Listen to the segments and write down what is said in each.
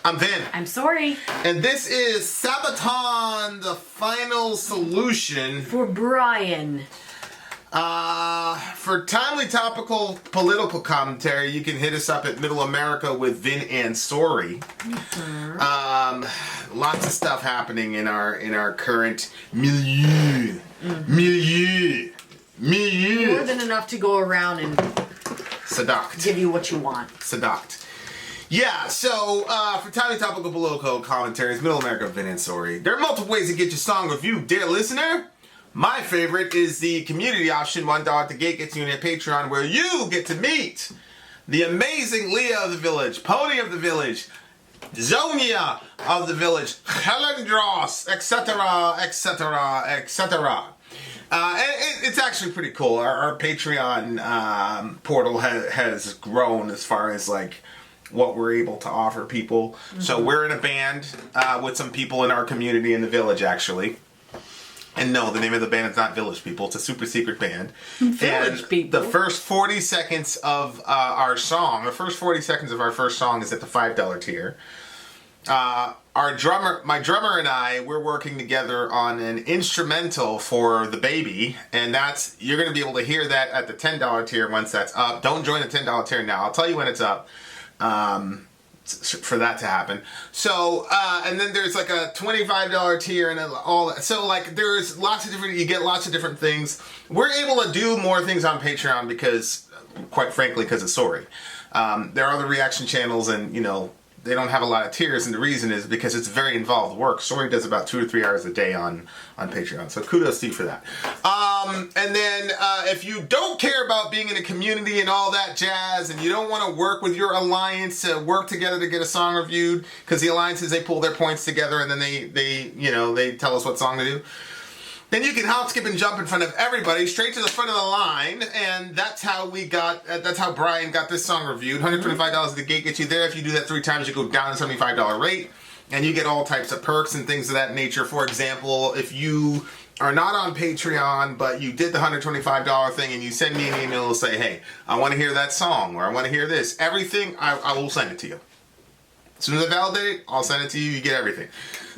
I'm Vin. I'm Sori. And this is Sabaton, the final solution For Brian. For timely topical political commentary, you can hit us up at Middle America with Vin and Sori. Lots of stuff happening in our current milieu. More than enough to go around and Seduct. give you what you want. Seduct. Yeah, so for timely topical political commentaries, Middle America, Vin and Sori. There are multiple ways to get your song reviewed, dear listener. My favorite is the community option, $1 at the gate gets you in your Patreon, where you get to meet the amazing Leah of the village, Pony of the village, Zonia of the village, Helendros, etc., etc., etc. It's actually pretty cool. Our Patreon portal has grown as far as like what we're able to offer people. Mm-hmm. So we're in a band with some people in our community in the village, actually. And no, the name of the band is not Village People. It's a super secret band. Village People. The first 40 seconds of our song, the first 40 seconds of our first song is at the $5 tier. My drummer and I, we're working together on an instrumental for The Baby, and you're going to be able to hear that at the $10 tier once that's up. Don't join the $10 tier now. I'll tell you when it's up. For that to happen. So, and then there's like a $25 tier and all that. So like there's you get lots of different things. We're able to do more things on Patreon because, quite frankly, because of Sori. There are other reaction channels and, they don't have a lot of tiers, and the reason is because it's very involved work. Sori does about 2 to 3 hours a day on Patreon, so kudos to you for that. And then if you don't care about being in a community and all that jazz, and you don't want to work with your alliance to work together to get a song reviewed, because the alliances, they pull their points together and then they tell us what song to do. Then you can hop, skip, and jump in front of everybody, straight to the front of the line, and that's how Brian got this song reviewed. $125 at the gate gets you there. If you do that 3 times, you go down to $75 rate, and you get all types of perks and things of that nature. For example, if you are not on Patreon, but you did the $125 thing, and you send me an email and say, hey, I want to hear that song, or I want to hear this, everything, I will send it to you. As soon as I validate it, I'll send it to you. You get everything.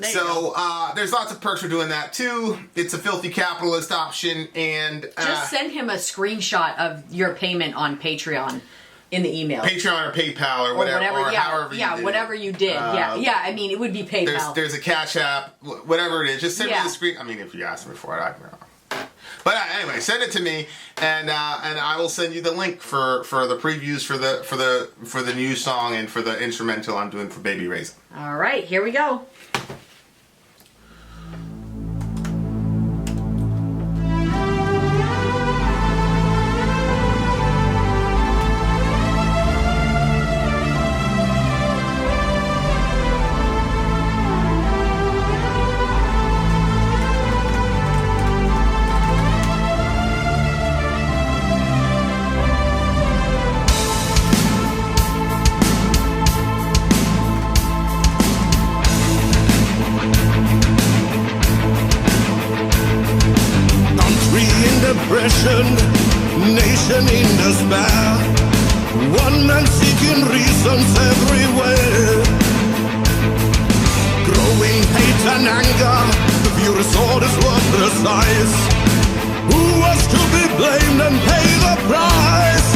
So there's lots of perks for doing that too. It's a filthy capitalist option, and just send him a screenshot of your payment on Patreon in the email. Patreon or PayPal or whatever, however you did. Whatever you did. I mean, it would be PayPal. There's a Cash App, whatever it is. Just send me the screen. I mean, if you ask me for it, I don't know. But anyway, send it to me, and I will send you the link for the previews for the new song and for the instrumental I'm doing for Baby Raisin. All right, here we go. Nation in despair, one man seeking reasons everywhere. Growing hate and anger, the furious orders were precise. Who was to be blamed and pay the price?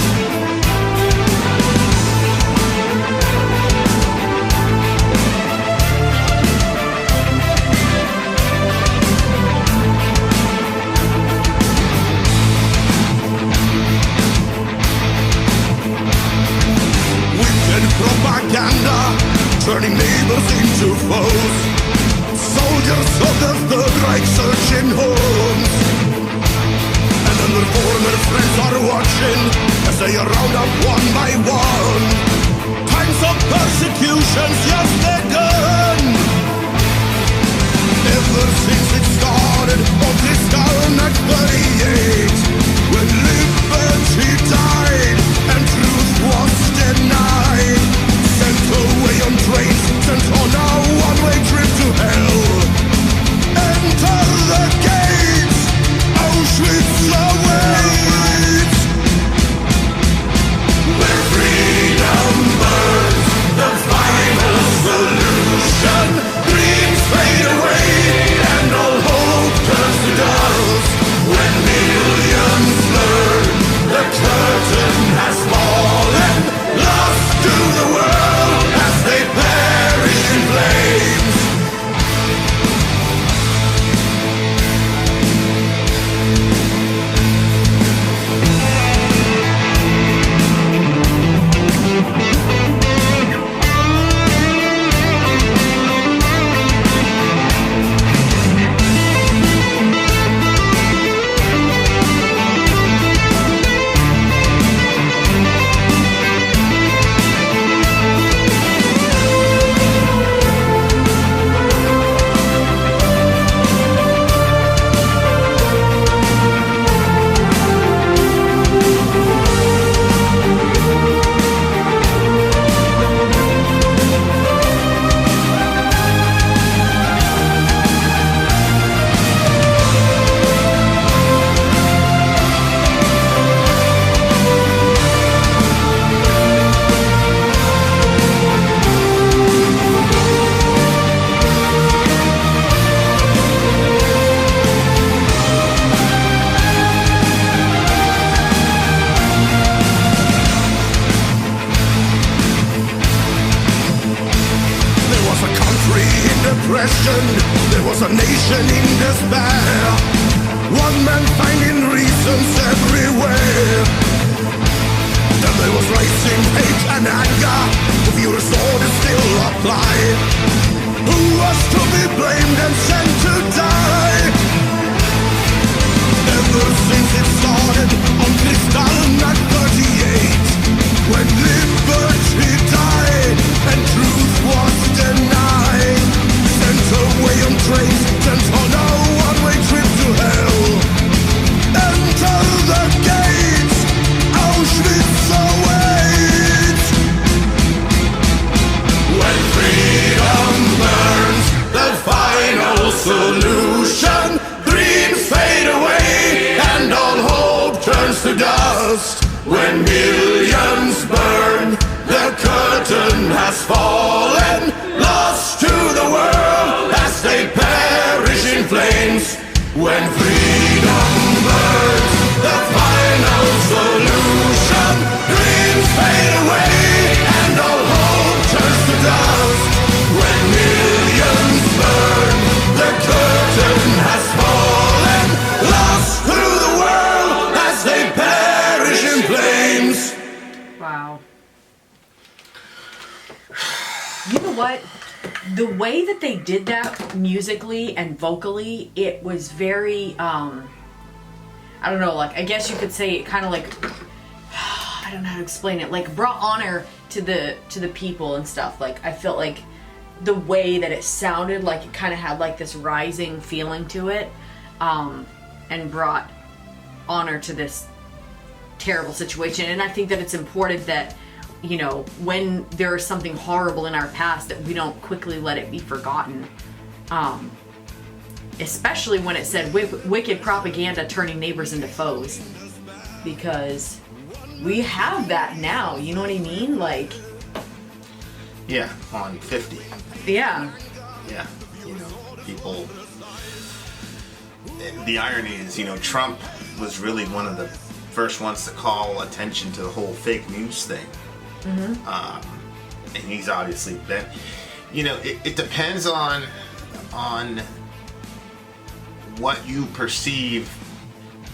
Propaganda, turning neighbors into foes. Soldiers of the Third Reich searching homes. And then their former friends are watching as they are round up one by one. Times of persecutions just begun. Ever since it started on this town at 38, when liberty died and truth was denied. Sent away on trains, sent on a one-way trip to hell. Enter the gates, Auschwitz awaits, where freedom burns. depression. There was a nation in despair. One man finding reasons everywhere. Then there was rising hate and anger. The furious order still applied. Who was to be blamed and sent to die? Ever since it started on Kristallnacht 38, when liberty died and truth was denied, sent away on trains, sent on a one-way trip to hell. Enter the gates, Auschwitz awaits. When freedom burns, the final solution, dreams fade away and all hope turns to dust. When millions burn, the curtain has fallen, lost to the world as they perish in flames. When freedom burns, the final solution, dreams fade away and all hope turns to dust. When millions burn, the curtain has fallen, lost to the world as they perish in flames. Wow. You know what? The way that they did that musically and vocally, it was very, I don't know, like, I guess you could say it kind of like, I don't know how to explain it, like brought honor to the people and stuff. Like, I felt like the way that it sounded, like it kind of had like this rising feeling to it, and brought honor to this terrible situation. And I think that it's important that, you know, when there is something horrible in our past, that we don't quickly let it be forgotten. Especially when it said wicked propaganda turning neighbors into foes. Because we have that now, you know what I mean? Like... Yeah, on 50. Yeah. Yeah, you know, people... The irony is, you know, Trump was really one of the first ones to call attention to the whole fake news thing. And he's obviously been... You know, it depends on what you perceive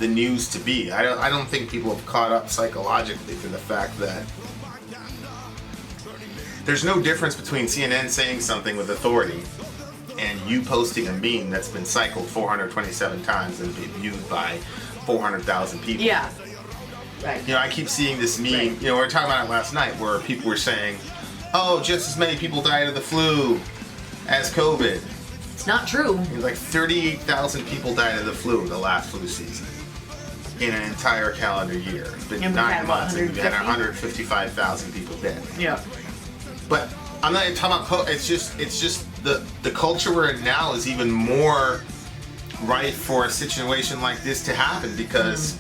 the news to be. I don't think people have caught up psychologically to the fact that there's no difference between CNN saying something with authority and you posting a meme that's been cycled 427 times and viewed by 400,000 people. Yeah. Right. You know, I keep seeing this meme, Right. you know, we were talking about it last night where people were saying, oh, just as many people died of the flu as COVID. It's not true. Like 38,000 people died of the flu the last flu season in an entire calendar year. It's been And we've 9 had, what, months and we've had 150? 155,000 people dead. Yeah. But I'm not even talking about it's just the culture we're in now is even more ripe for a situation like this to happen because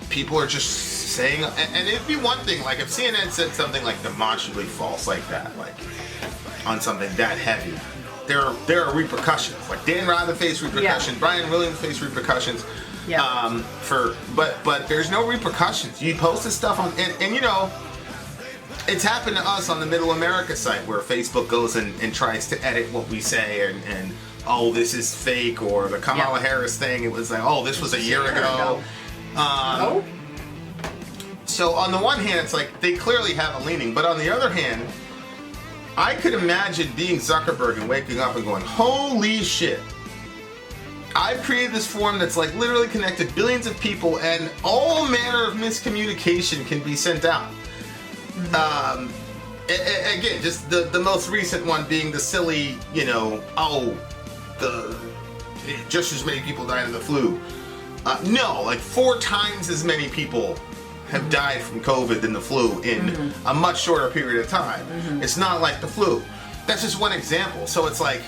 people are just saying, and it'd be one thing like if CNN said something like demonstrably false like that, like on something that heavy, there are repercussions. Like Dan Rather faced repercussions, Yeah. Brian Williams faced repercussions. Yeah. But there's no repercussions. You posted stuff on and you know, it's happened to us on the Middle America site where Facebook goes and tries to edit what we say and oh, this is fake, or the Kamala Harris thing, it was like, oh, this was a year ago. Oh? So on the one hand, it's like they clearly have a leaning, but on the other hand, I could imagine being Zuckerberg and waking up and going, holy shit, I've created this forum that's like literally connected billions of people and all manner of miscommunication can be sent out. Again, just the most recent one being the silly, you know, just as many people died of the flu. No, like 4 times as many people have died from COVID than the flu in a much shorter period of time. It's not like the flu. That's just one example. So it's like,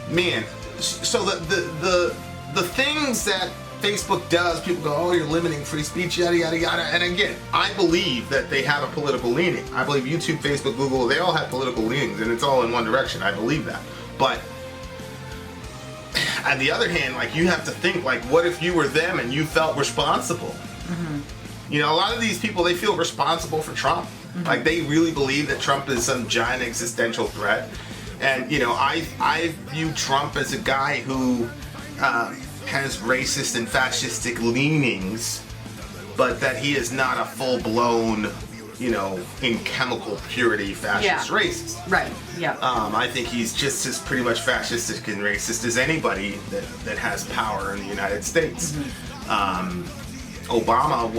man, so the things that Facebook does, people go, oh, you're limiting free speech, yada, yada, yada. And again, I believe that they have a political leaning. I believe YouTube, Facebook, Google, they all have political leanings, and it's all in one direction. I believe that. But on the other hand, like, you have to think, like, what if you were them and you felt responsible? You know, a lot of these people, they feel responsible for Trump. Like, they really believe that Trump is some giant existential threat. And I view Trump as a guy who has racist and fascistic leanings, but that he is not a full-blown, in chemical purity fascist racist. Right. Yeah. I think he's just as pretty much fascistic and racist as anybody that has power in the United States. Obama,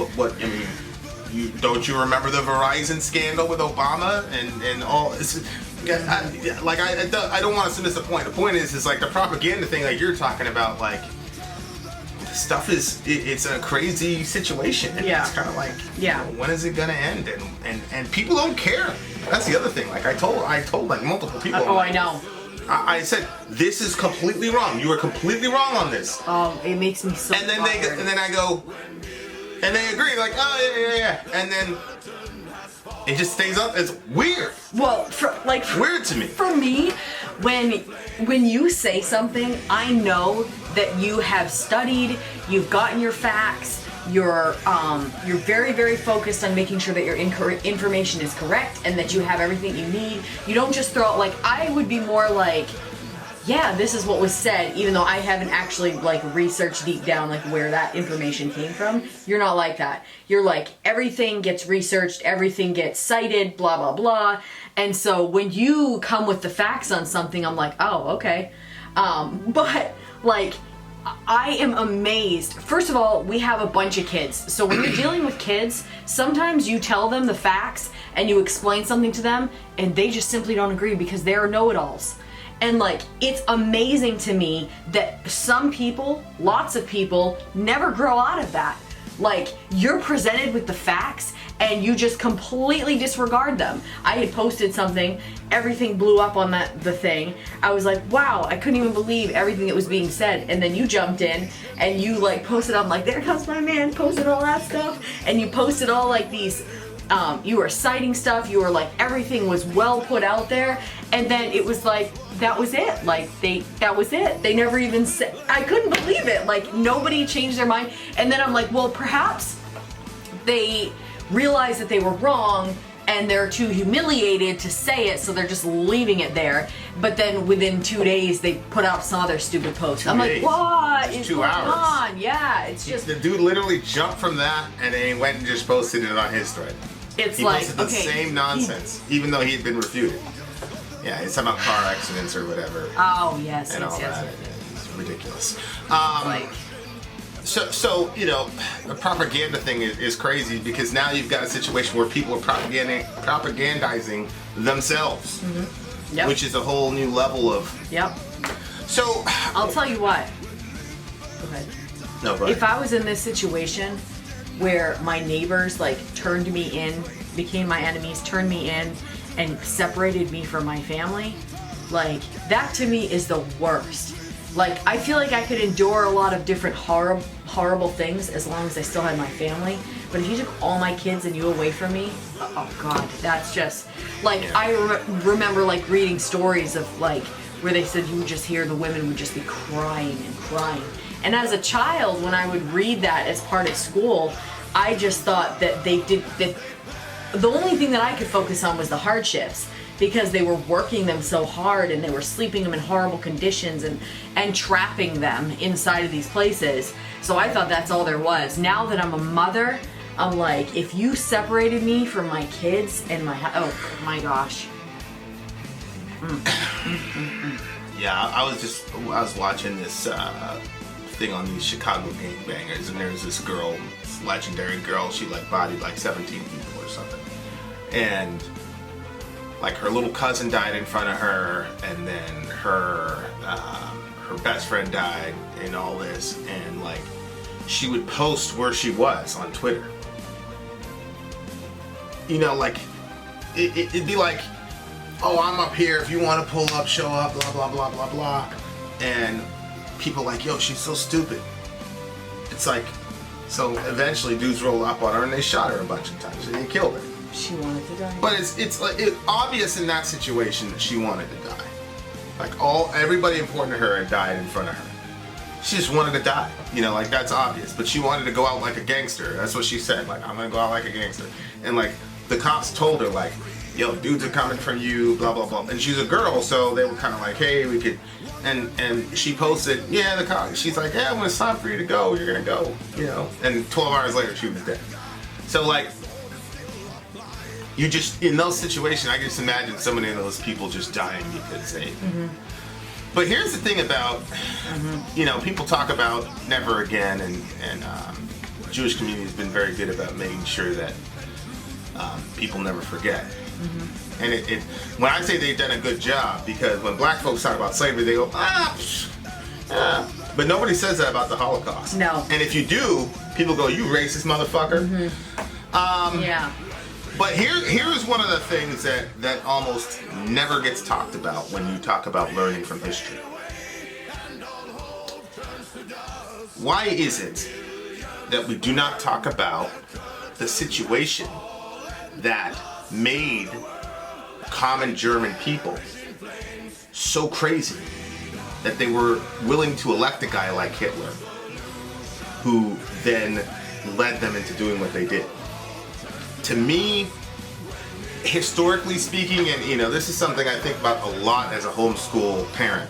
don't you remember the Verizon scandal with Obama and all this? I don't want us to miss the point. The point is like the propaganda thing, like you're talking about, like stuff it's a crazy situation. And it's kind of like, when is it gonna end? And people don't care. That's the other thing. Like I told like multiple people. I know. I said, this is completely wrong. You are completely wrong on this. It makes me so. And then I go, and they agree, like, oh yeah. And then it just stays up. It's weird. Well, weird to me. For me, when you say something, I know that you have studied, you've gotten your facts. You're very, very focused on making sure that your information is correct and that you have everything you need. You don't just throw out, like, I would be more like, yeah, this is what was said, even though I haven't actually, like, researched deep down, like, where that information came from. You're not like that. You're like, everything gets researched, everything gets cited, blah, blah, blah. And so when you come with the facts on something, I'm like, oh, okay. But, like, I am amazed. First of all, we have a bunch of kids. So when you're dealing with kids, sometimes you tell them the facts and you explain something to them and they just simply don't agree because they're know-it-alls. And like, it's amazing to me that some people, lots of people, never grow out of that. Like, you're presented with the facts and you just completely disregard them. I had posted something, everything blew up on the thing. I was like, wow, I couldn't even believe everything that was being said. And then you jumped in and you like posted, I'm like, there comes my man, posted all that stuff. And you posted all like these, you were citing stuff, you were like, everything was well put out there. And then it was like, that was it. Like, that was it. They never even said, I couldn't believe it. Like, nobody changed their mind. And then I'm like, well, perhaps they realized that they were wrong and they're too humiliated to say it, so they're just leaving it there. But then within 2 days, they put out some other stupid post. I'm like, what is going on? Yeah, it's just... The dude literally jumped from that and then he went and just posted it on his thread. It's he like, posted the same nonsense, even though he had been refuted. Yeah, it's about car accidents or whatever. Oh, yes, and yes, all yes. that. It's ridiculous. Like... So the propaganda thing is crazy because now you've got a situation where people are propagandizing themselves, Yep. which is a whole new level of... Yep. So... I'll tell you what. Go ahead. No, go ahead. If I was in this situation where my neighbors, like, turned me in, became my enemies, turned me in, and separated me from my family, like, that to me is the worst. Like, I feel like I could endure a lot of different horrible things as long as I still had my family. But if you took all my kids and you away from me, oh God, that's just... Like, I remember, like, reading stories of, like, where they said you would just hear the women would just be crying and crying. And as a child, when I would read that as part of school, I just thought that they did... that the only thing that I could focus on was the hardships. Because they were working them so hard and they were sleeping them in horrible conditions and trapping them inside of these places. So I thought that's all there was. Now that I'm a mother, I'm like, if you separated me from my kids and oh my gosh. Yeah, I was watching this thing on these Chicago gangbangers, and there's this girl, this legendary girl, she like bodied like 17 people or something. And like her little cousin died in front of her, and then her best friend died and all this, and like she would post where she was on Twitter. You know, like it'd be like, oh, I'm up here, if you want to pull up, show up, blah blah blah blah blah, and people like, yo, she's so stupid. It's like, so eventually dudes roll up on her and they shot her a bunch of times and they killed her. She wanted to die. But it's obvious in that situation that she wanted to die. Like everybody important to her had died in front of her. She just wanted to die. You know, like that's obvious. But she wanted to go out like a gangster. That's what she said. Like, I'm gonna go out like a gangster. And like the cops told her, like, yo, dudes are coming from you, blah, blah, blah. And she's a girl, so they were kind of like, hey, we could, and she posted, yeah, she's like, yeah, when it's time for you to go, you're going to go, you know. And 12 hours later, she was dead. So, like, you just, in those situations, I can just imagine so many of those people just dying because they... But here's the thing about, you know, people talk about never again, and the Jewish community has been very good about making sure that people never forget. And it when I say they've done a good job, because when black folks talk about slavery, they go, but nobody says that about the Holocaust. No. And if you do, people go, you racist motherfucker. Yeah. But here's one of the things that almost never gets talked about when you talk about learning from history. Why is it that we do not talk about the situation that made common German people so crazy that they were willing to elect a guy like Hitler, who then led them into doing what they did? To me, historically speaking, and you know, this is something I think about a lot as a homeschool parent,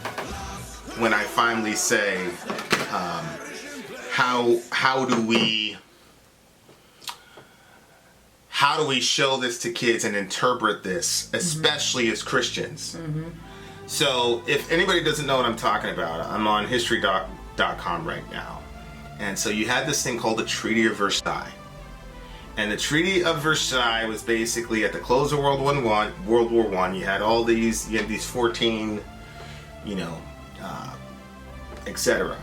when I finally say, how do we show this to kids and interpret this, especially as Christians? So if anybody doesn't know what I'm talking about, I'm on history.com right now. And so you had this thing called the Treaty of Versailles. And the Treaty of Versailles was basically at the close of World War I. You had these 14, you know, etc.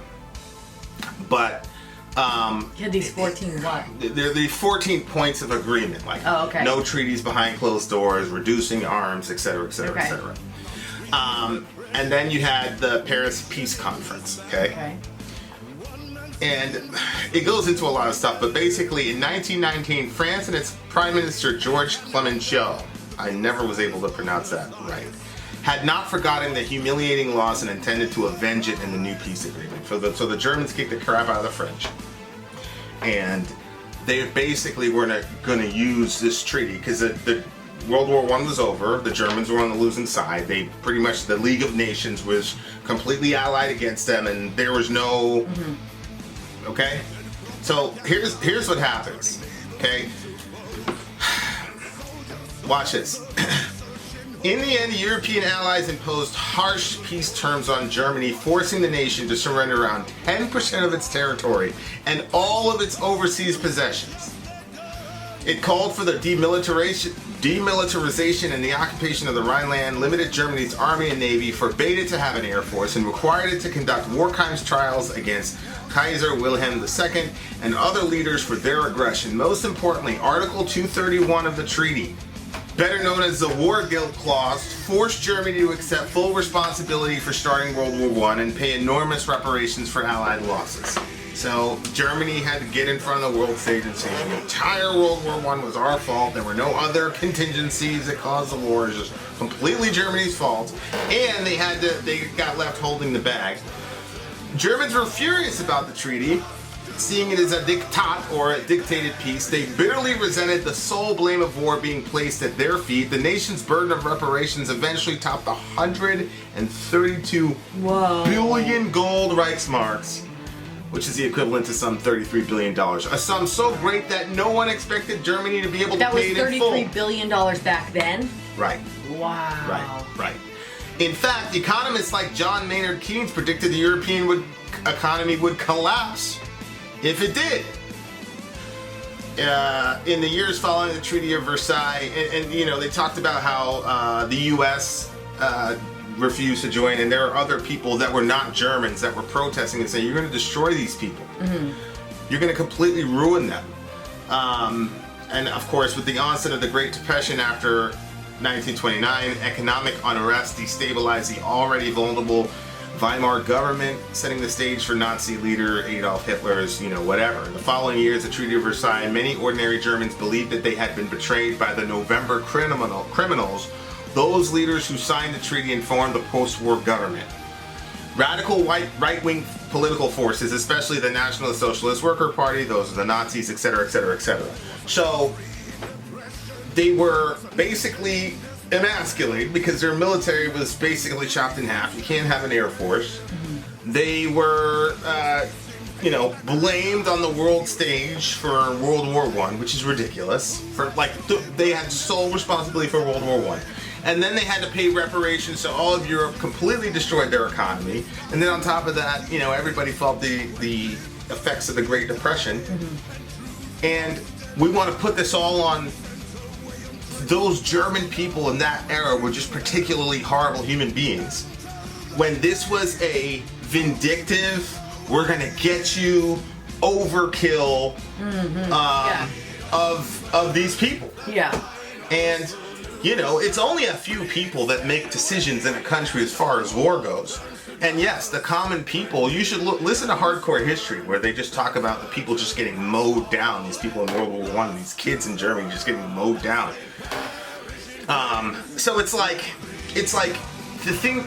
But You had these 14 what? they're the 14 points of agreement, like no treaties behind closed doors, reducing arms, etc., etc., etc. And then you had the Paris Peace Conference. Okay. And it goes into a lot of stuff, but basically in 1919, France and its Prime Minister Georges Clemenceau, I never was able to pronounce that right, had not forgotten the humiliating loss and intended to avenge it in the new peace agreement. So the Germans kicked the crap out of the French. And they basically were going to use this treaty, because the World War I was over, the Germans were on the losing side. They pretty much, the League of Nations was completely allied against them, and there was no... Okay, so here's what happens. Okay, watch this. In the end, the European allies imposed harsh peace terms on Germany, forcing the nation to surrender around 10% of its territory and all of its overseas possessions. It called for the demilitarization and the occupation of the Rhineland, limited Germany's army and navy, forbade it to have an air force, and required it to conduct war crimes trials against Kaiser Wilhelm II and other leaders for their aggression. Most importantly, Article 231 of the treaty, better known as the War Guilt Clause, forced Germany to accept full responsibility for starting World War I and pay enormous reparations for Allied losses. So Germany had to get in front of the world stage and say the entire World War I was our fault. There were no other contingencies that caused the war. It was just completely Germany's fault. And they got left holding the bag. Germans were furious about the treaty, seeing it as a diktat, or a dictated peace. They bitterly resented the sole blame of war being placed at their feet. The nation's burden of reparations eventually topped 132 billion gold Reichsmarks, which is the equivalent to some $33 billion. A sum so great that no one expected Germany to be able to pay it in full. That was $33 billion back then? Right. Wow. Right. In fact, economists like John Maynard Keynes predicted the European economy would collapse if it did. In the years following the Treaty of Versailles, and you know, they talked about how the U.S. Refused to join, and there are other people that were not Germans that were protesting and saying, you're going to destroy these people. You're going to completely ruin them. And of course, with the onset of the Great Depression after 1929, economic unrest destabilized the already vulnerable Weimar government, setting the stage for Nazi leader Adolf Hitler's, whatever. In the following years, the Treaty of Versailles, many ordinary Germans believed that they had been betrayed by the November criminals, those leaders who signed the treaty and formed the post-war government. Radical right-wing political forces, especially the National Socialist Worker Party, those are the Nazis, etc., etc., etc. So, they were basically emasculated because their military was basically chopped in half. You can't have an air force. They were, blamed on the world stage for World War I, which is ridiculous. They had sole responsibility for World War I. And then they had to pay reparations, so all of Europe completely destroyed their economy. And then on top of that, everybody felt the effects of the Great Depression. And we want to put this all on those German people in that era were just particularly horrible human beings. When this was a vindictive, we're gonna get you overkill of these people. Yeah. And it's only a few people that make decisions in a country as far as war goes. And yes, the common people, you should listen to Hardcore History, where they just talk about the people just getting mowed down. These people in World War I, these kids in Germany just getting mowed down. So it's like the thing.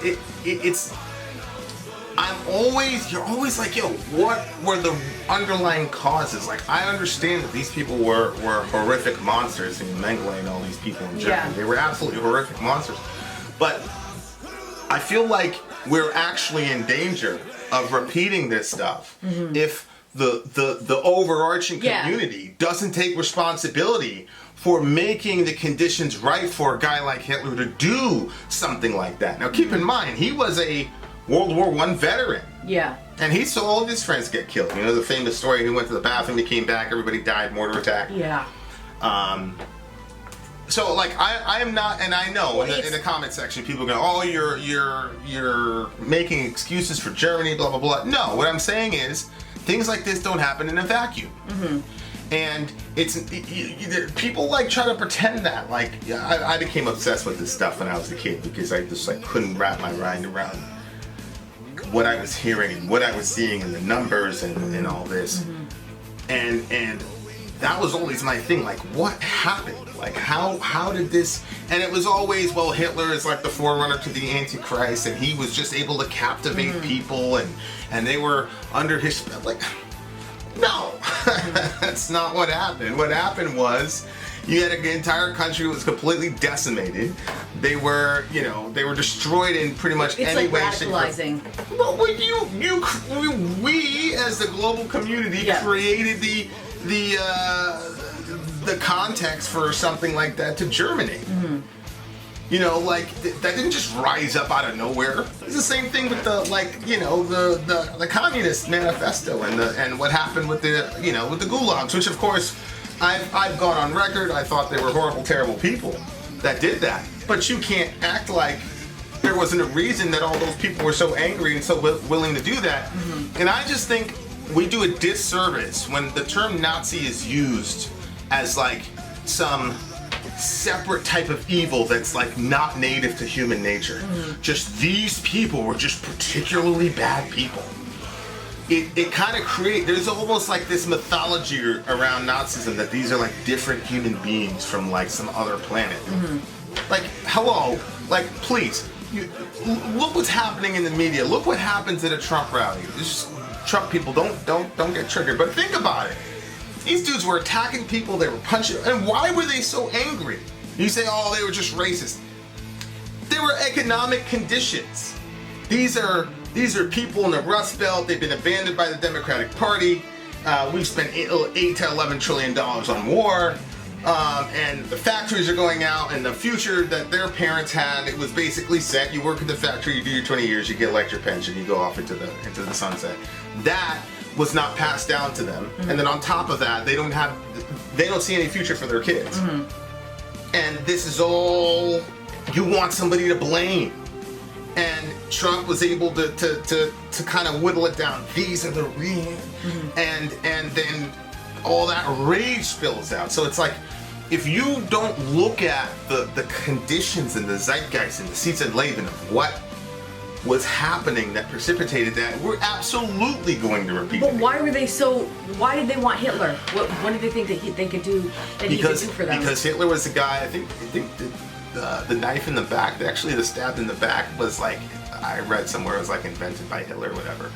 You're always like, yo, what were the underlying causes? Like, I understand that these people were horrific monsters, and Mengele and all these people in Germany. Yeah. They were absolutely horrific monsters. But I feel like we're actually in danger of repeating this stuff if the overarching community doesn't take responsibility for making the conditions right for a guy like Hitler to do something like that. Now, keep in mind, he was a World War I veteran. Yeah. And he saw all of his friends get killed. The famous story, he went to the bathroom, he came back, everybody died, mortar attack. Yeah. So, I am not, and I know in the comment section, people go, "Oh, you're making excuses for Germany, blah blah blah." No, what I'm saying is, things like this don't happen in a vacuum. And people try to pretend that. I became obsessed with this stuff when I was a kid because I just couldn't wrap my mind around what I was hearing and what I was seeing and the numbers and all this. And that was always my thing. What happened? How did this? And it was always, well, Hitler is the forerunner to the Antichrist, and he was just able to captivate people, and they were under his spell. No, that's not what happened. What happened was, you had an entire country that was completely decimated. They were, they were destroyed in pretty much any way. It's radicalizing. Well, we as the global community created the context for something like that to germinate. That didn't just rise up out of nowhere. It's the same thing with the Communist Manifesto and what happened with the gulags, which of course I've gone on record. I thought they were horrible, terrible people that did that. But you can't act like there wasn't a reason that all those people were so angry and so willing to do that. And I just think we do a disservice when the term Nazi is used as some separate type of evil that's not native to human nature. Just these people were just particularly bad people. It kind of creates, there's almost this mythology around Nazism that these are different human beings from some other planet. Hello, please, look what's happening in the media. Look what happens at a Trump rally. Just Trump people, don't get triggered. But think about it. These dudes were attacking people, they were punching, and why were they so angry? You say, oh, they were just racist. They were economic conditions. These are people in the Rust Belt. They've been abandoned by the Democratic Party. We've spent $8 to $11 trillion on war. And the factories are going out, and the future that their parents had, it was basically set. You work at the factory, you do your 20 years, you get your pension, you go off into the sunset. That was not passed down to them. And then on top of that, they don't see any future for their kids. And this is all, you want somebody to blame. And Trump was able to kind of whittle it down. These are the real, and then all that rage spills out. So it's if you don't look at the conditions and the zeitgeist and the seats and Leben of what was happening that precipitated that, we're absolutely going to repeat it. But why did they want Hitler? What did they think that they could do he could do for them? Because Hitler was the guy, I think the knife in the back, actually the stab in the back was I read somewhere it was invented by Hitler or whatever.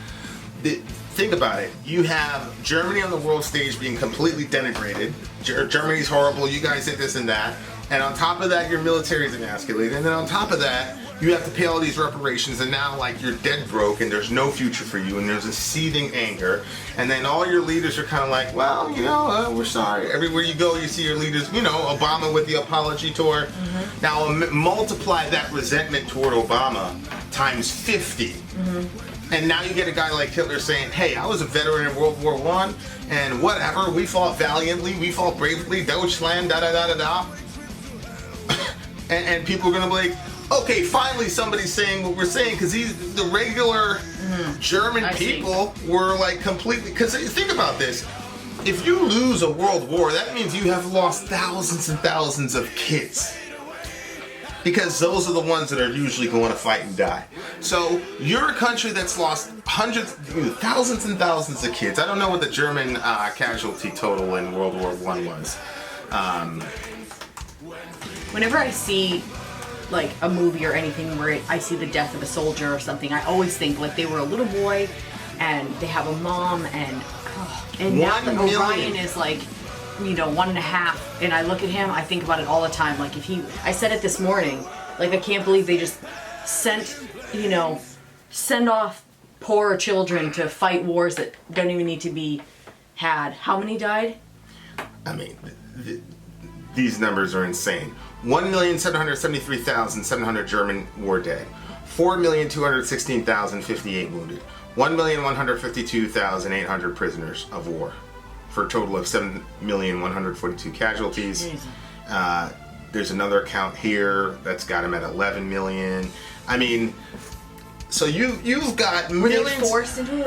Think about it. You have Germany on the world stage being completely denigrated. Germany's horrible, you guys did this and that. And on top of that, your military is emasculated. And then on top of that, you have to pay all these reparations, and now like you're dead broke and there's no future for you, and there's a seething anger. And then all your leaders are kind of like, well, we're sorry. Everywhere you go, you see your leaders, Obama with the apology tour. Now multiply that resentment toward Obama times 50. And now you get a guy like Hitler saying, hey, I was a veteran in World War I, and whatever, we fought valiantly, we fought bravely, Deutschland, da-da-da-da-da. and people are going to be like, okay, finally somebody's saying what we're saying, because the regular German people were like completely, because think about this, if you lose a world war, that means you have lost thousands and thousands of kids. Because those are the ones that are usually going to fight and die. So you're a country that's lost thousands and thousands of kids. I don't know what the German casualty total in World War I was. Whenever I see like a movie or anything where I see the death of a soldier or something, I always think like they were a little boy and they have a mom and now that Orion is like 1.5, and I look at him, I think about it all the time. Like I said it this morning, like I can't believe they just send off poor children to fight wars that don't even need to be had. How many died? I mean, these numbers are insane. 1,773,700 German war dead. 4,216,058 wounded. 1,152,800 prisoners of war. For a total of 7,142 casualties. There's another count here that's got him at 11 million. I mean, so you've got millions. Were they forced into it?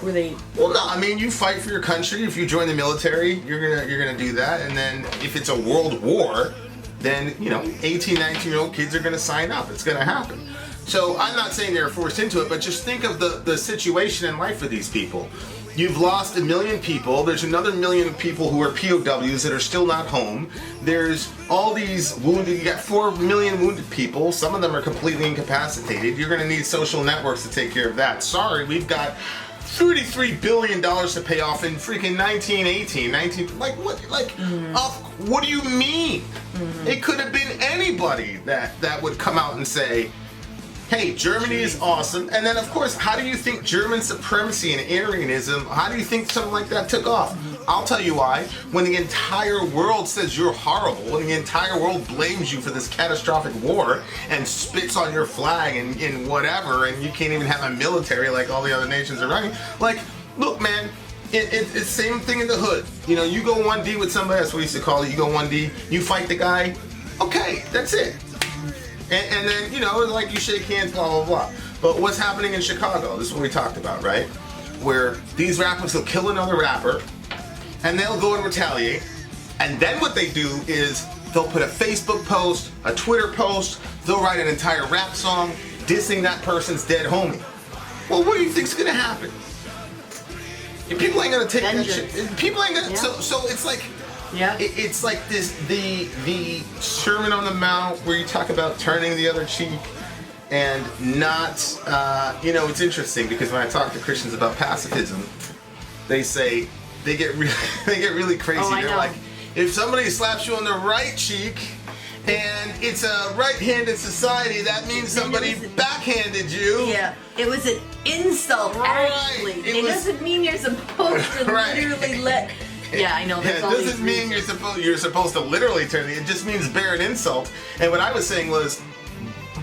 Were they? Well, no. I mean, you fight for your country. If you join the military, you're gonna do that. And then if it's a world war, then 18, 19-year-old kids are gonna sign up. It's gonna happen. So I'm not saying they're forced into it, but just think of the situation in life for these people. You've lost 1 million people. There's another 1 million people who are POWs that are still not home. There's all these wounded. You got 4 million wounded people. Some of them are completely incapacitated. You're going to need social networks to take care of that. Sorry, we've got $33 billion to pay off in freaking 1918, like what? What do you mean? It could have been anybody that would come out and say, hey, Germany is awesome. And then, of course, how do you think German supremacy and Aryanism, how do you think something like that took off? I'll tell you why. When the entire world says you're horrible, when the entire world blames you for this catastrophic war and spits on your flag and whatever, and you can't even have a military like all the other nations are running, like, look, man, it's the same thing in the hood. You go 1D with somebody, that's what we used to call it. You go 1D, you fight the guy, okay, that's it. And then, like you shake hands, blah, blah, blah. But what's happening in Chicago? This is what we talked about, right? Where these rappers will kill another rapper, and they'll go and retaliate. And then what they do is they'll put a Facebook post, a Twitter post, they'll write an entire rap song dissing that person's dead homie. Well, what do you think's gonna happen? People ain't gonna take that shit. People ain't gonna. Yeah. So it's like. Yeah. It's like this, the Sermon on the Mount where you talk about turning the other cheek and not, it's interesting because when I talk to Christians about pacifism, they say, they get really crazy. Oh, They're like, if somebody slaps you on the right cheek and it's a right-handed society, that means somebody backhanded you. Yeah, it was an insult, actually. It doesn't mean you're supposed to literally let... Yeah, I know. It doesn't mean you're supposed to literally turn it. It just means bear an insult. And what I was saying was,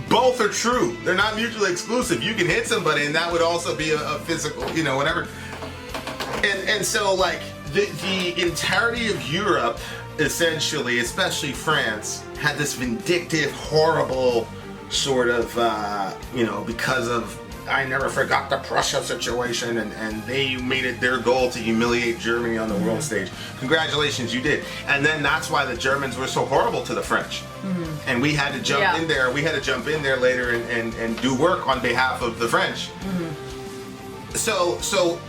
both are true. They're not mutually exclusive. You can hit somebody, and that would also be a physical, whatever. And so, like, the entirety of Europe, essentially, especially France, had this vindictive, horrible sort of, because of. I never forgot the Prussia situation, and they made it their goal to humiliate Germany on the world stage. Congratulations, you did. And then that's why the Germans were so horrible to the French. And we had to jump in there. We had to jump in there later and do work on behalf of the French. So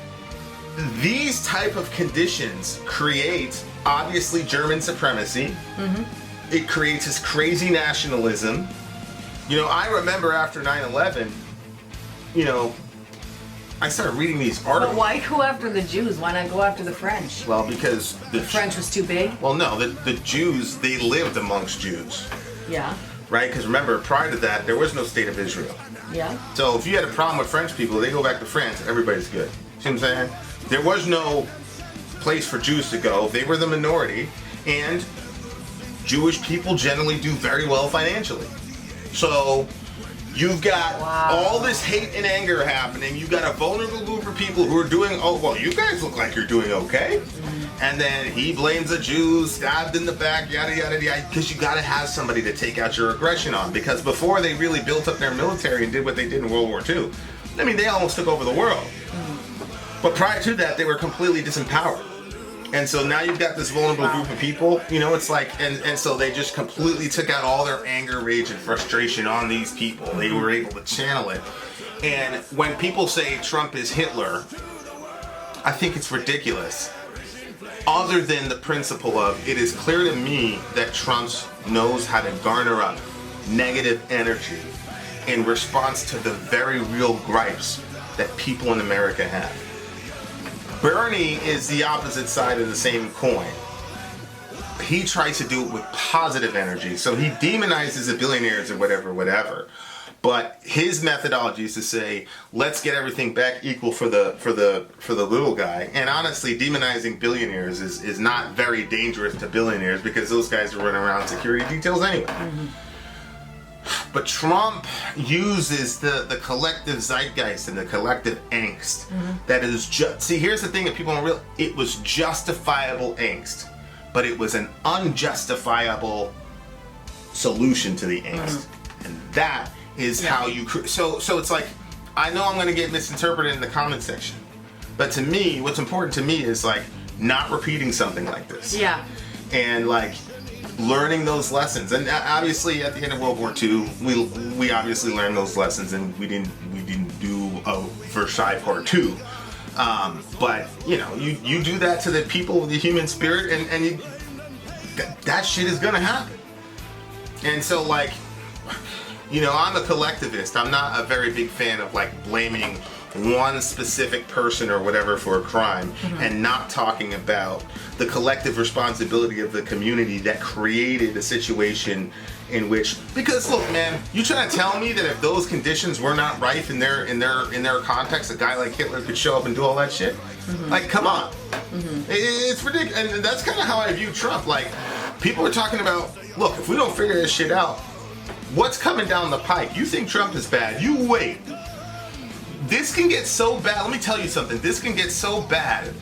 these type of conditions create, obviously, German supremacy. It creates this crazy nationalism. I remember after 9/11, I started reading these But articles. why go after the Jews? Why not go after the French? Well, because The French was too big? Well, no, the Jews, they lived amongst Jews, Yeah. right? Because remember, prior to that, there was no state of Israel. Yeah. So if you had a problem with French people, they go back to France, everybody's good. See what I'm saying? There was no place for Jews to go. They were the minority, and Jewish people generally do very well financially. So you've got all this hate and anger happening. You've got a vulnerable group of people who are doing, oh, well, you guys look like you're doing okay. And then he blames the Jews, stabbed in the back, yada, yada, yada, because you got to have somebody to take out your aggression on. Because before they really built up their military and did what they did in World War II, I mean, they almost took over the world. But prior to that, they were completely disempowered. And so now you've got this vulnerable group of people, you know, it's like, and so they just completely took out all their anger, rage, and frustration on these people. They were able to channel it. And when people say Trump is Hitler, I think it's ridiculous. Other than the principle of, it is clear to me that Trump knows how to garner up negative energy in response to the very real gripes that people in America have. Bernie is the opposite side of the same coin. He tries to do it with positive energy, so he demonizes the billionaires or whatever. But his methodology is to say, let's get everything back equal for the little guy. And honestly, demonizing billionaires is not very dangerous to billionaires because those guys are running around security details anyway. But Trump uses the collective zeitgeist and the collective angst that is just... See, here's the thing that people don't realize. It was justifiable angst, but it was an unjustifiable solution to the angst. And that is how you... So it's like, I know I'm going to get misinterpreted in the comment section, but to me, what's important to me is like not repeating something like this. Yeah. And like learning those lessons. And obviously at the end of World War II, we obviously learned those lessons, and we didn't do a Versailles Part 2. But you know, you do that to the people with the human spirit, and that shit is gonna happen. And so like, you know, I'm a collectivist. I'm not a very big fan of like blaming one specific person or whatever for a crime and not talking about the collective responsibility of the community that created a situation in which, because look, man, you trying to tell me that if those conditions were not rife in their context, a guy like Hitler could show up and do all that shit? Like, come on. It's ridiculous. And that's kind of how I view Trump. Like, people are talking about, look, if we don't figure this shit out, what's coming down the pike? You think Trump is bad? You wait. This can get so bad. Let me tell you something. This can get so bad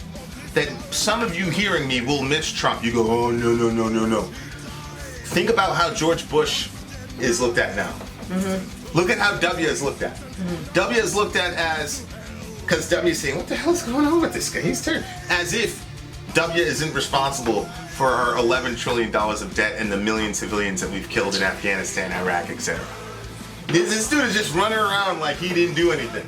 that some of you hearing me will miss Trump. You go, oh, no. Think about how George Bush is looked at now. Look at how W is looked at. W is looked at as, because W is saying, what the hell is going on with this guy? He's terrible. As if W isn't responsible for our $11 trillion of debt and the million civilians that we've killed in Afghanistan, Iraq, etc. This dude is just running around like he didn't do anything.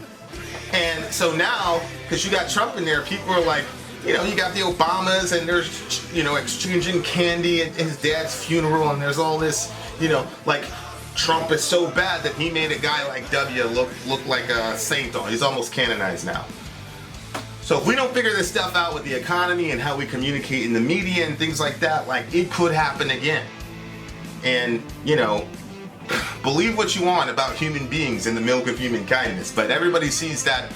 And so now, because you got Trump in there, people are like, you know, you got the Obamas and there's, you know, exchanging candy at his dad's funeral, and there's all this, you know, like Trump is so bad that he made a guy like W look like a saint. He's almost canonized now. So if we don't figure this stuff out with the economy and how we communicate in the media and things like that, like it could happen again. And, you know, believe what you want about human beings and the milk of human kindness, but everybody sees that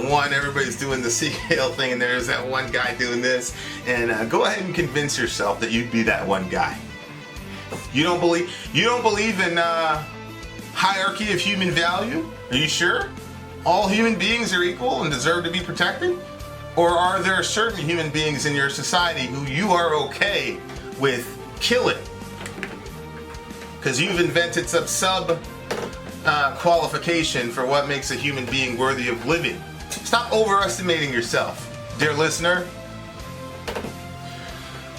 one, everybody's doing the CKL thing, and there's that one guy doing this, and go ahead and convince yourself that you'd be that one guy. You don't believe in hierarchy of human value? Are you sure? All human beings are equal and deserve to be protected? Or are there certain human beings in your society who you are okay with killing? Because you've invented some qualification for what makes a human being worthy of living. Stop overestimating yourself, dear listener.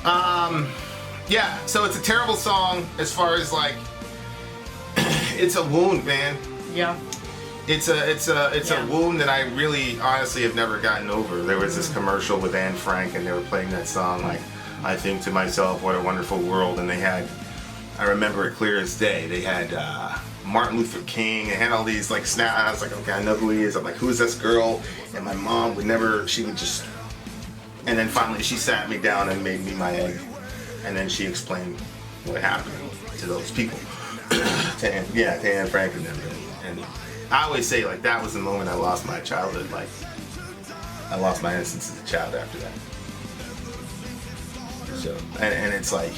Yeah, so it's a terrible song as far as like, it's a wound, man. Yeah. It's a wound that I really honestly have never gotten over. There was this commercial with Anne Frank, and they were playing that song like, I think to myself, what a wonderful world, and they had I remember it clear as day. They had Martin Luther King. They had all these like snap. I was like, okay, I know who he is. I'm like, who is this girl? And my mom would never. She would just. And then finally, she sat me down and made me my egg. And then she explained what happened to those people. to Anne Frank and them. And I always say like that was the moment I lost my childhood. Like I lost my innocence as a child after that. So and it's like.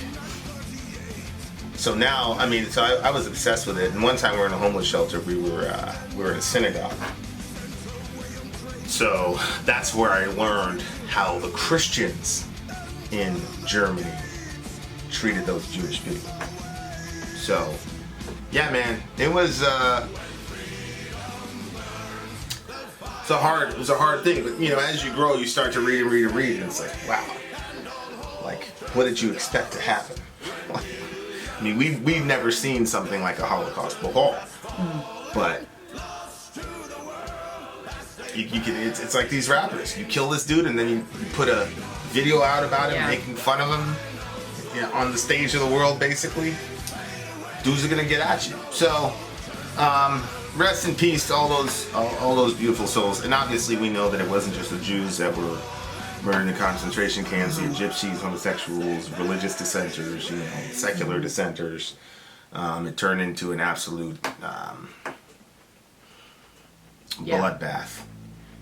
So now, I mean, so I was obsessed with it. And one time we were in a homeless shelter. We were in a synagogue. So that's where I learned how the Christians in Germany treated those Jewish people. So, yeah, man, it was it was a hard thing. But you know, as you grow, you start to read, and it's like, wow, like what did you expect to happen? I mean, we've never seen something like a Holocaust before, but you can. It's like these rappers. You kill this dude, and then you put a video out about him, making fun of him, you know, on the stage of the world, basically. Dudes are gonna get at you. So, rest in peace to all those beautiful souls. And obviously, we know that it wasn't just the Jews that were murdered in concentration camps, the gypsies, homosexuals, religious dissenters, you know, secular dissenters. It turned into an absolute bloodbath.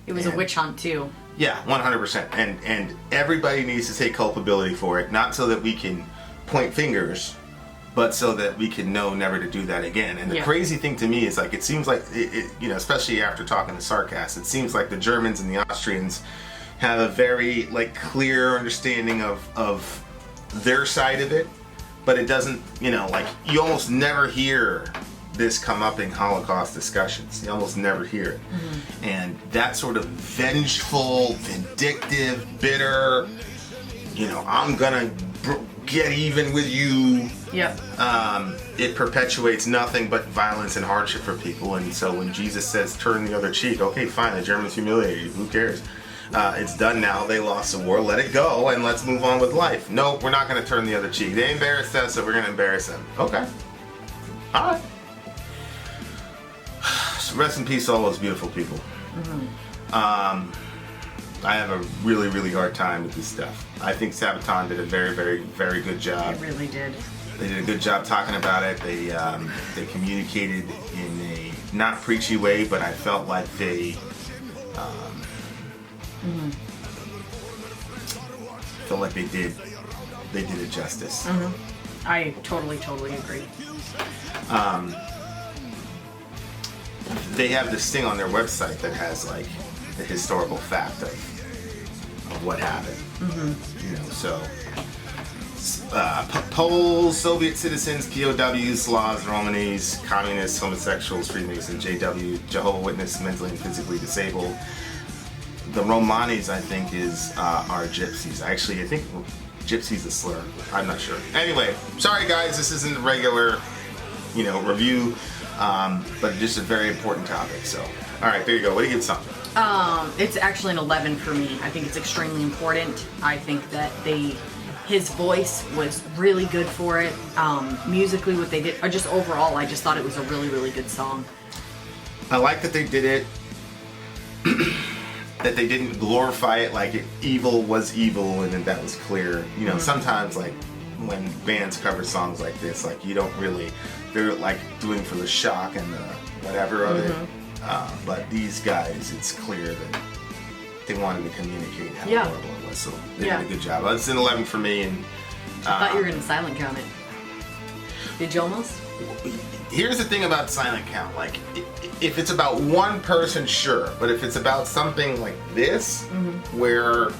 It was a witch hunt too. Yeah, 100%. And everybody needs to take culpability for it, not so that we can point fingers, but so that we can know never to do that again. And the crazy thing to me is like it seems like it you know, especially after talking to Sarkast, it seems like the Germans and the Austrians have a very like clear understanding of their side of it, but it doesn't, you know, like you almost never hear this come up in Holocaust discussions. You almost never hear it. And that sort of vengeful, vindictive, bitter, you know, I'm gonna get even with you. Yep. It perpetuates nothing but violence and hardship for people. And so when Jesus says turn the other cheek, okay, fine, the Germans humiliated you, who cares? It's done now. They lost the war. Let it go, and let's move on with life. No, we're not going to turn the other cheek. They embarrassed us, so we're going to embarrass them. Okay. All right. So rest in peace to all those beautiful people. I have a really, really hard time with this stuff. I think Sabaton did a very, very, very good job. It really did. They did a good job talking about it. They communicated in a not preachy way, but I felt like they felt like they did it justice. I totally agree. They have this thing on their website that has like the historical fact of what happened. You know, so Poles, Soviet citizens, POWs, Slavs, Romanis, communists, homosexuals, Freemasons, JW, Jehovah's Witness, mentally and physically disabled. The Romanis, I think, are gypsies. Actually, I think gypsy's a slur. I'm not sure. Anyway, sorry guys, this isn't a regular, you know, review, but just a very important topic. So, all right, there you go. What do you give something? It's actually an 11 for me. I think it's extremely important. I think that his voice was really good for it. Musically, what they did, or just overall, I just thought it was a really, really good song. I like that they did it. That they didn't glorify it like evil was evil and that was clear. You know, sometimes like when bands cover songs like this, like you don't really, they're like doing for the shock and the whatever of it. But these guys, it's clear that they wanted to communicate how horrible it was. So they did a good job. It's an 11 for me. And I thought you were going to silent count it. Did you almost? Here's the thing about silent count. Like, if it's about one person, sure. But if it's about something like this, where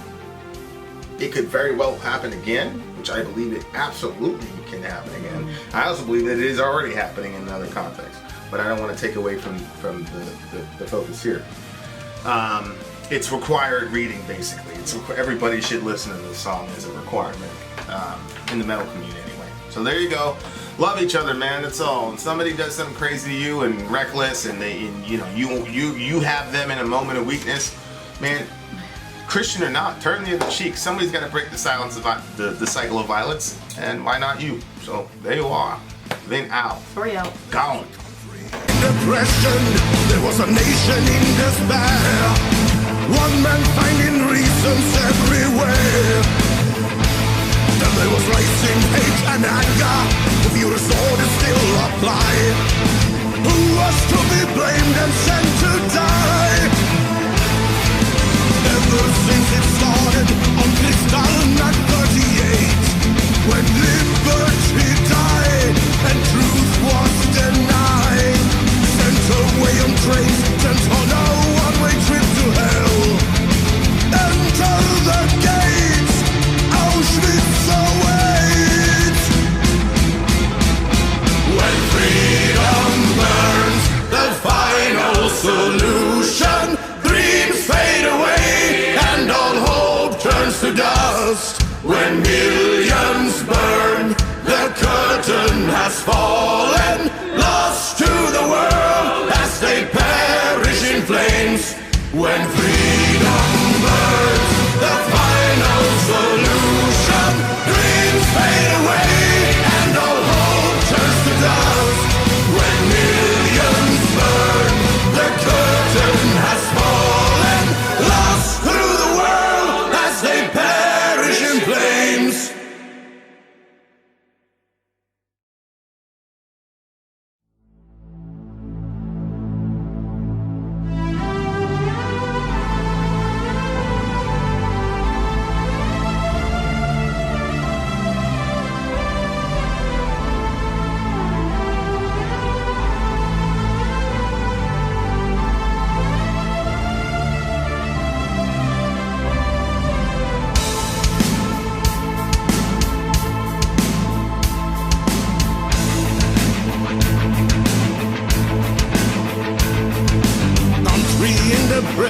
it could very well happen again, which I believe it absolutely can happen again. I also believe that it is already happening in another context. But I don't want to take away from the focus here. It's required reading, basically. Everybody should listen to this song as a requirement in the metal community anyway. So there you go. Love each other, man. That's all. When somebody does something crazy to you and reckless, and you have them in a moment of weakness, man, Christian or not, turn the other cheek. Somebody's got to break the silence of the cycle of violence, and why not you? So there you are. Then out. Story out. Gone. Depression, there was a nation in despair. One man finding reasons everywhere. Then there was rising hate and anger. The viewers orders still apply. Who was to be blamed and sent to die? Ever since it started on Kristallnacht 38, when liberty died and truth was denied, sent away on trains, sent on a one-way trip to hell. Enter the gates, Auschwitz awaits. When freedom burns, the final solution, dreams fade away and all hope turns to dust. When millions burn, the curtain has fallen, lost to the world as they perish in flames. When freedom